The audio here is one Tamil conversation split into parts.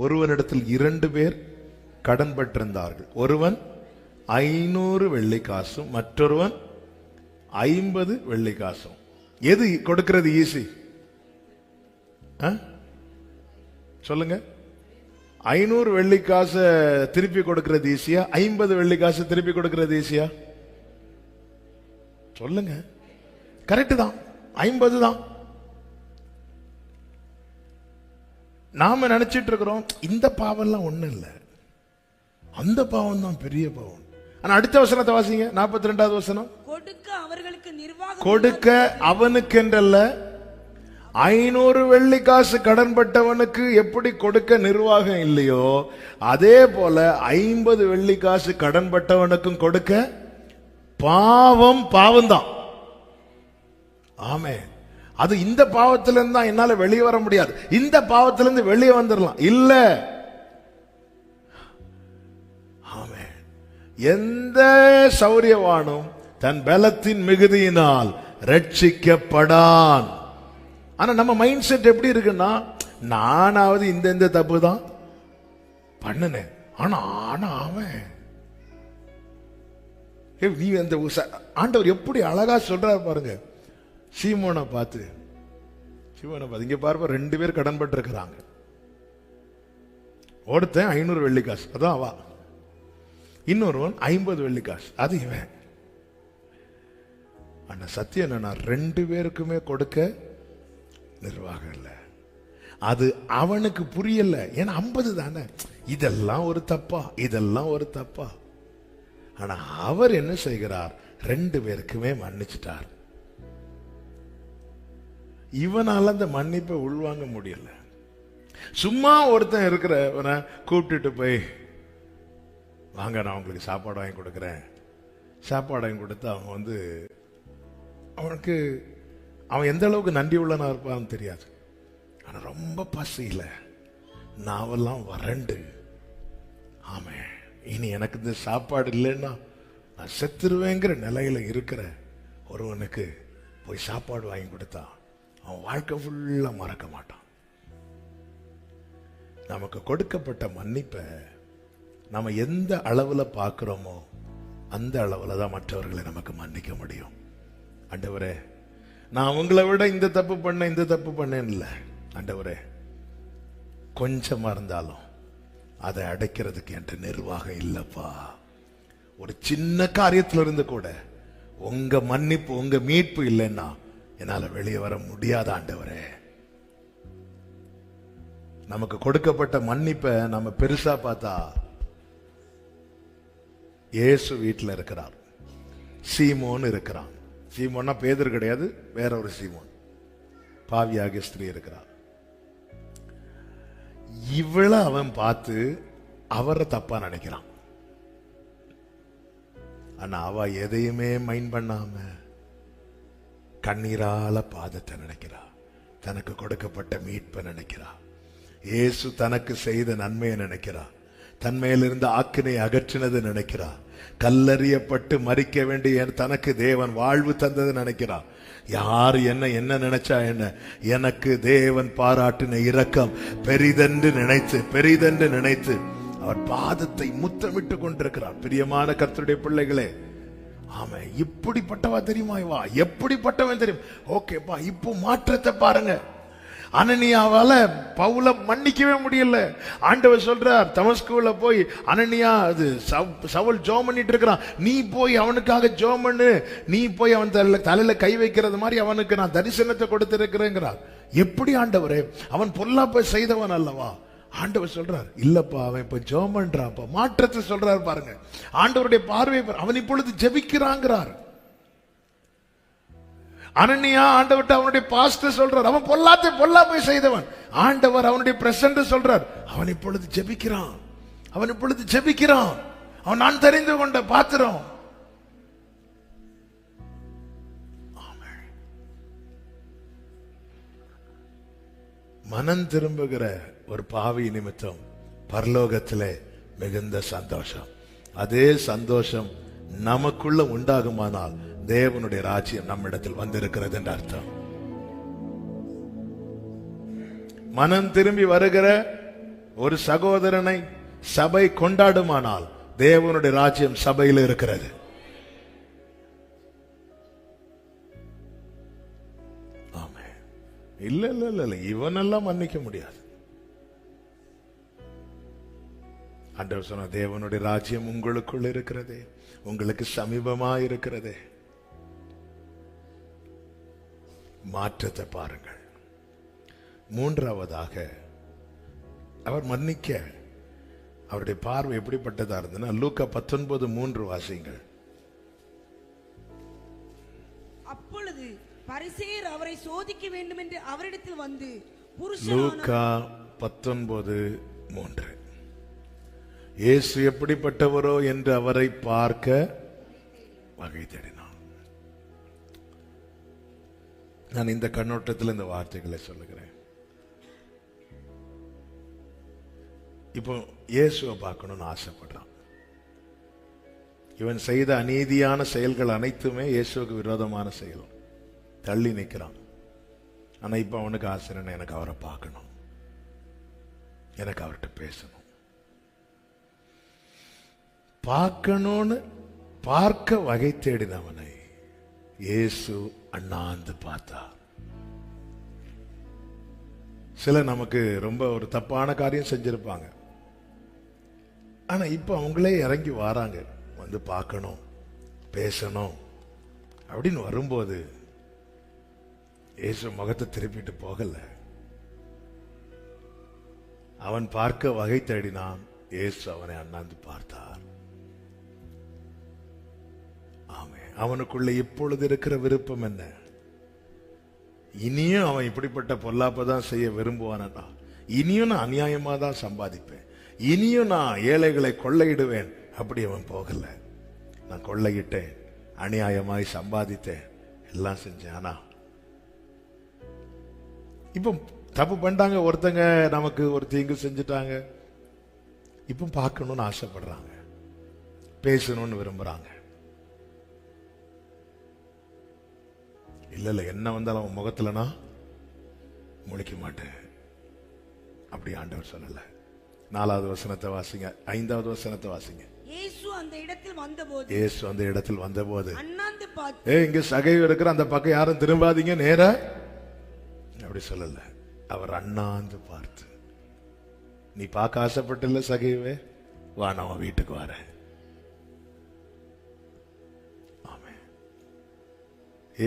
ஒருவனிடத்தில் 2 பேர் கடன் பட்டிருந்தார்கள். ஒருவன் 500 வெள்ளிக்காசும் மற்றொருவன் 50 வெள்ளிக்காசும். எது கொடுக்கிறது ஈஸி? சொல்லுங்க. 500 வெள்ளிக்காசு திருப்பி கொடுக்கிறது ஈஸியா, 50 வெள்ளிக்காசு திருப்பி கொடுக்கிறது ஈஸியா? சொல்லுங்க. கரெக்ட் தான், 50 தான். நாம நினைச்சிட்டு இருக்கிறோம் இந்த பாவம்லாம் ஒண்ணும் இல்லை, அந்த பாவம் தான் பெரிய பாவம். ஆனா அடுத்த வசனத்தை வாசிங்க, 42வது வசனம். கொடுக்க அவனுக்கு என்றல்ல, 500 வெள்ளிக்காசு கடன்பட்டவனுக்கு எப்படி கொடுக்க நிர்வாகம் இல்லையோ அதே போல 50 வெள்ளிக்காசு கடன்பட்டவனுக்கும் கொடுக்க பாவம் தான். ஆமே. அது இந்த பாவத்திலிருந்து தான் என்னால வெளியே வர முடியாது, இந்த பாவத்திலிருந்து வெளியே வந்துடலாம் இல்ல. ஆமே. எந்த சௌரியவானும் தன் பலத்தின் மிகுதியினால் ரட்சிக்கப்படான். ஆனா நம்ம மைண்ட் செட் எப்படி இருக்குன்னா, நானாவது இந்த தப்பு தான் பண்ணுனேன், ஆனா அவன் நீ அந்த ஆண்டவர் எப்படி அழகா சொல்றாரு பாருங்க. சீமோனை பார்த்து இங்க பாருப்பா, 2 பேர் கடன் பட்டு இருக்கிறாங்க. ஒருத்தன் 500 வெள்ளிக்காசு, அதான் அவா. இன்னொருவன் 50 வெள்ளிக்காசு, அது இவன். ஆனா சத்தியம் என்னன்னா 2 பேருக்குமே கொடுக்க நிர்வாகம் இல்லை. அது அவனுக்கு புரியல, ஏன்னா 50 தானே, இதெல்லாம் ஒரு தப்பா, இதெல்லாம் ஒரு தப்பா. ஆனா அவர் என்ன செய்கிறார், 2 பேருக்குமே மன்னிச்சிட்டார். இவனால அந்த மன்னிப்பை உள்வாங்க முடியல. சும்மா ஒருத்தன் இருக்கிறவனை கூப்பிட்டுட்டு போய், வாங்க நான் உங்களுக்கு சாப்பாடு வாங்கி கொடுக்குறேன், சாப்பாடு வாங்கி கொடுத்து அவன் எந்த அளவுக்கு நன்றி உள்ளனா இருப்பான்னு தெரியாது. ஆனா ரொம்ப பசியில, நாவெல்லாம் வறண்டு, ஆமே இனி எனக்கு இந்த சாப்பாடு இல்லைன்னா நான் செத்துருவேங்கிற நிலையில இருக்கிற ஒருவனுக்கு போய் சாப்பாடு வாங்கி கொடுத்தா அவன் வாழ்க்கை ஃபுல்லா மறக்க மாட்டான். நமக்கு கொடுக்கப்பட்ட மன்னிப்பை நம்ம எந்த அளவுல பார்க்கிறோமோ அந்த அளவுல தான் மற்றவர்களை நமக்கு மன்னிக்க முடியும். ஆண்டவரே, நான் உங்களை விட இந்த தப்பு பண்ணேன் இல்ல ஆண்டவரே, கொஞ்சமா இருந்தாலும் அதை அடைக்கிறதுக்கு என்ற நிர்வாகம் இல்லப்பா. ஒரு சின்ன காரியத்துல இருந்து கூட உங்க மன்னிப்பு, உங்க மீட்பு இல்லைன்னா என்னால வெளியே வர முடியாத ஆண்டவரே. நமக்கு கொடுக்கப்பட்ட மன்னிப்பை நம்ம பெருசா பார்த்தா, இயேசு வீட்டில் இருக்கிறார், சீமோன் இருக்கிறான். சீமோன்னா பேதர் கிடையாது, வேற ஒரு சீமோன், பாவியாகிய ஸ்திரீ இருக்கிறார். இவளை அவன் பார்த்து அவரை தப்பா நினைக்கிறான். ஆனா அவ எதையுமே மைண்ட் பண்ணாம கண்ணீரால பாதத்தை நினைக்கிறா, தனக்கு கொடுக்கப்பட்ட மீட்பை நினைக்கிறா, இயேசு தனக்கு செய்த நன்மையை நினைக்கிறா, தன்மையிலிருந்து ஆக்கினை அகற்றினது நினைக்கிறா, கல்லறியப்பட்டு மரிக்க வேண்டிய தனக்கு தேவன் வாழ்வு தந்தது நினைக்கிறா. யார் என்ன நினைச்சா என்ன, எனக்கு தேவன் பாராட்டின இரக்கம் பெரிதென்று நினைத்து அவர் பாதத்தை முத்தமிட்டு கொண்டிருக்கிறார். பிரியமான கர்த்தருடைய பிள்ளைகளே, ஆமா, இப்படிப்பட்டவா தெரியுமா இவா, எப்படிப்பட்டவன் தெரியும். ஓகேப்பா, இப்போ மாற்றத்தை பாருங்க. அனனியாவால பவுல மன்னிக்கவே முடியல. ஆண்டவர் சொல்றார், தமஸ்குல போய் அனனியா, அது சவுல் ஜெபம் பண்ணிட்டு இருக்கிறான், நீ போய் அவனுக்காக ஜெபம் பண்ணு, நீ போய் அவன் தலையில கை வைக்கிறது மாதிரி அவனுக்கு நான் தரிசனத்தை கொடுத்திருக்கிறேங்கிறார். எப்படி ஆண்டவரே, அவன் பொல்லாப்பை செய்தவன் அல்லவா? ஆண்டவர் சொல்றார், இல்லப்பா அவன் இப்ப ஜெபம் பண்றான், மாற்றத்தை சொல்றாரு பாருங்க. ஆண்டவருடைய பார்வை, அவன் இப்பொழுது ஜெபிக்கிறாங்கிறார். அனனியா ஆண்டவர்ட்ட அவனுடைய பாஸ்ட் சொல்றார், அவன் பொல்லாப்பை செய்தவன். ஆண்டவர் அவனுடைய பிரசன்ட் சொல்றார், அவன் இப்பொழுது ஜெபிக்கிறான், அவன் நான் தெரிந்து கொண்ட பாத்திரம். மனம் திரும்புகிற ஒரு பாவி நிமித்தம் பரலோகத்திலே மிகுந்த சந்தோஷம். அதே சந்தோஷம் நமக்குள்ள உண்டாகுமானால் தேவனுடைய ராஜ்யம் நம்மிடத்தில் வந்திருக்கிறது என்று அர்த்தம். மனம் திரும்பி வருகிற ஒரு சகோதரனை சபை கொண்டாடுமானால் தேவனுடைய ராஜ்யம் சபையில் இருக்கிறது. ஆமே. இல்ல இல்ல இல்ல இல்ல, இவனெல்லாம் மன்னிக்க முடியாது. ஆண்டவர் சொன்ன தேவனுடைய ராஜ்யம் உங்களுக்குள் இருக்கிறதே, உங்களுக்கு சமீபமா இருக்கிறதே. மாற்றத்தை பாருங்கள். மூன்றாவதாக அவர் மன்னிக்க அவருடைய பார்வை எப்படிப்பட்டதா இருந்ததுன்னா, லூக்கா 19:3 வாசிங்கள். அப்பொழுது பரிசேயர் அவரை சோதிக்க வேண்டும் என்று அவரிடத்தில் வந்து லூக்கா 19:3 இயேசு எப்படிப்பட்டவரோ என்று அவரை பார்க்க வகை தேடினான். நான் இந்த கண்ணோட்டத்தில் இந்த வார்த்தைகளை சொல்லுகிறேன். இப்போ இயேசுவை பார்க்கணும்னு ஆசைப்படுறான். இவன் செய்த அநீதியான செயல்கள் அனைத்துமே இயேசுவுக்கு விரோதமான செயல், தள்ளி நிற்கிறான். ஆனா இப்ப அவனுக்கு ஆசை, எனக்கு அவரை பார்க்கணும், எனக்கு அவர்கிட்ட பேசணும். பார்க்கணும்னு பார்க்க வகை தேடினவனை இயேசு அண்ணாந்து பார்த்தார். சில நமக்கு ரொம்ப ஒரு தப்பான காரியம் செஞ்சிருப்பாங்க, ஆனா இப்ப அவங்களே இறங்கி வராங்க, வந்து பார்க்கணும் பேசணும் அப்படின்னு வரும்போது இயேசு முகத்தை திருப்பிட்டு போகல. அவன் பார்க்க வகை தேடினான், இயேசு அவனை அண்ணாந்து பார்த்தார். ஆமே. அவனுக்குள்ள இப்பொழுது இருக்கிற விருப்பம் என்ன? இனியும் அவன் இப்படிப்பட்ட பொல்லாப்பதான் செய்ய விரும்புவானா? இனியும் நான் அநியாயமா தான் சம்பாதிப்பேன், இனியும் நான் ஏழைகளை கொள்ளையிடுவேன். அப்படி அவன் போகல. நான் கொள்ளையிட்டேன், அநியாயமாய் சம்பாதித்தேன், எல்லாம் செஞ்சேன். ஆனா இப்ப தப்பு பண்ணிட்டாங்க, ஒருத்தங்க நமக்கு ஒரு தீங்கு செஞ்சுட்டாங்க, இப்ப பார்க்கணும்னு ஆசைப்படுறாங்க, பேசணும்னு விரும்புறாங்க. இல்ல இல்ல, என்ன வந்தாலும் அவன் முகத்துல நான் முழிக்க மாட்டேன், அப்படி ஆண்டவர் சொல்லல. 4வது வசனத்தை வாசிங்க, 5வது வசனத்தை வாசிங்க. இயேசு அந்த இடத்தில் வந்தபோது அண்ணாந்து பார்த்து, இங்க சகைவு இருக்கிற அந்த பக்கம் யாரும் திரும்பாதீங்க, நேரா அப்படி சொல்லல. அவர் அண்ணாந்து பார்த்து, நீ பார்க்க ஆசைப்பட்டல சகைவே, வா நான் வீட்டுக்கு வரேன். ஆமே.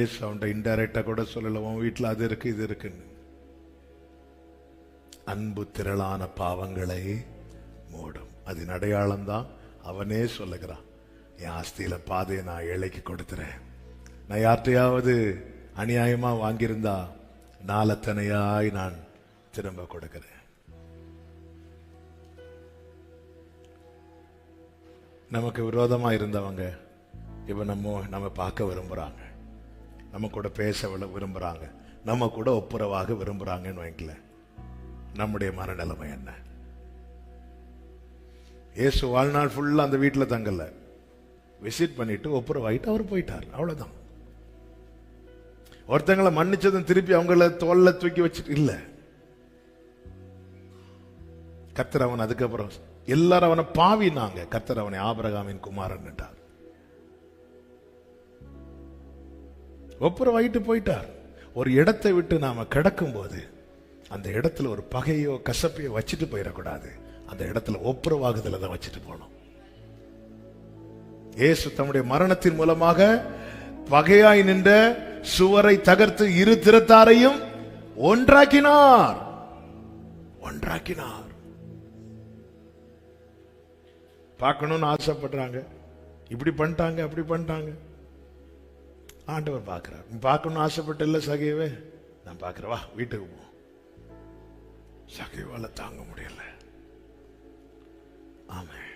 ஏசு அவன்கிட்ட இன்டைரக்டா கூட சொல்லல, உன் வீட்டுல அது இருக்கு இது இருக்குன்னு. அன்பு திரளான பாவங்களை மூடும், அதன் அடையாளம் தான் அவனே சொல்லுகிறான். என் ஆஸ்தியில பாதையை நான் ஏழைக்கு கொடுத்துறேன். நான் யார்கிட்டையாவது அநியாயமா வாங்கியிருந்தா நாளத்தனையாய் நான் திரும்ப கொடுக்கிறேன். நமக்கு விரோதமா இருந்தவங்க இப்ப நம்ம பார்க்க விரும்புறாங்க, நம்ம கூட பேச விரும்புறாங்க, நம்ம கூட ஒப்புரவாக விரும்புறாங்கன்னு வைக்கல. நம்முடைய மனநிலைமை என்ன? இயேசு வாழ்நாள் ஃபுல்லா அந்த வீட்டுல தங்கல, விசிட் பண்ணிட்டு ஒப்புரவாயிட்டு அவர் போயிட்டார், அவ்வளவுதான். ஒருத்தங்களை மன்னிச்சதும் திருப்பி அவங்கள தோல்ல தூக்கி வச்சுட்டு இல்ல. கர்த்தர் அவன் அதுக்கப்புறம் எல்லாரும் அவனை பாவினாங்க, கர்த்தர் அவனை ஆபிரகாமின் குமாரன் என்றார், ஒப்புரவாயிட்டு போயிட்டார். ஒரு இடத்தை விட்டு நாம கிடக்கும் போது அந்த இடத்துல ஒரு பகையோ கசப்பையோ வச்சுட்டு போயிடக்கூடாது, அந்த இடத்துல ஒப்புரவாகுதல தான் வச்சுட்டு போனோம். இயேசு தம்முடைய மரணத்தின் மூலமாக பகையாய் நின்ற சுவரை தகர்த்து இரு திறத்தாரையும் ஒன்றாக்கினார். பார்க்கணும்னு ஆசைப்படுறாங்க, இப்படி பண்ணிட்டாங்க அப்படி பண்ணிட்டாங்க. ஆண்டவர் பார்க்கிறார். பார்க்கணும்னு ஆசைப்பட்ட இல்ல சகைவே, நான் பார்க்கிறேன், வா வீட்டுக்கு போ. சகைவால தாங்க முடியல. ஆமென்.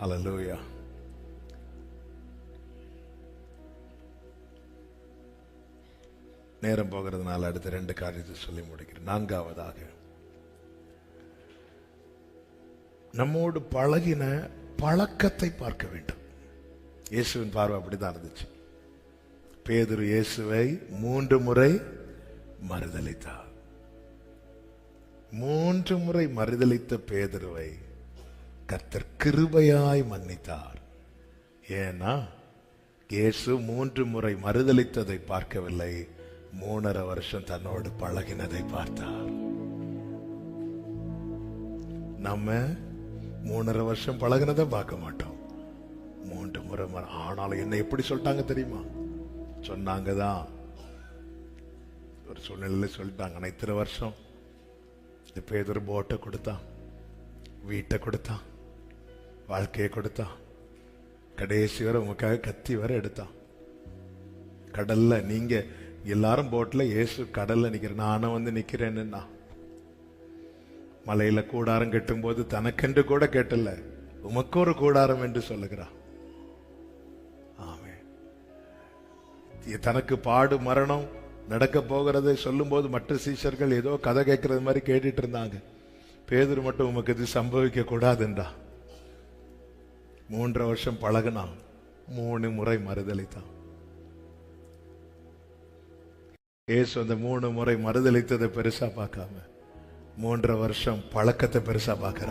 ஹல்லேலூயா. நேரம் போகிறதுனால அடுத்த 2 காரியத்தை சொல்லி முடிக்கிறேன். 4வதாக, நம்மோடு பழகின பழக்கத்தை பார்க்க வேண்டும். இயேசுவின் பார்வை அப்படிதான் இருந்துச்சு. பேதுரு இயேசுவை 3 முறை மறுதலித்தார். 3 முறை மறுதலித்த பேதுருவை கர்த்தர் கிருபையாய் மன்னித்தார். ஏன்னா இயேசு 3 முறை மறுதலித்ததை பார்க்கவில்லை, 3.5 வருஷம் தன்னோடு பழகினதை பார்த்தார். நம்ம 3.5 வருஷம் பழகினதை பார்க்க மாட்டோம், 3 முறை. ஆனாலும் என்ன எப்படி சொல்லிட்டாங்க தெரியுமா? சொன்னாங்கதான், ஒரு சூழ்நிலையில சொல்லிட்டாங்க. ஆனா இத்தனை வருஷம் இந்த பேதுரு போட்டை கொடுத்தான், வீட்டை கொடுத்தான், வாழ்க்கையை கொடுத்தான், கடைசி வரை உங்களுக்காக கத்தி வரை எடுத்தான். கடல்ல நீங்க எல்லாரும் போட்ல, இயேசு கடல்ல நிக்கிற, நானும் வந்து நிக்கிறேன்னா. மலையில கூடாரம் கட்டும் போது தனக்கென்று கூட கேட்டல, உமக்கு ஒரு கூடாரம் என்று சொல்லுகிறான். ஆமே. தனக்கு பாடு மரணம் நடக்க போகிறதை சொல்லும் போது மற்ற சீஷர்கள் ஏதோ கதை கேட்கறது மாதிரி கேட்டுட்டு இருந்தாங்க. பேதுரு மட்டும் உமக்கு இது சம்பவிக்க கூடாதுன்றா. 3 வருஷம் பழகினான், 3 முறை மறுதலித்தான். இயேசு அந்த 3 முறை மறுதலித்ததை பெருசா பார்க்காம 3.5 வருஷம் பழக்கத்தை பெருசா பார்க்கிறார்.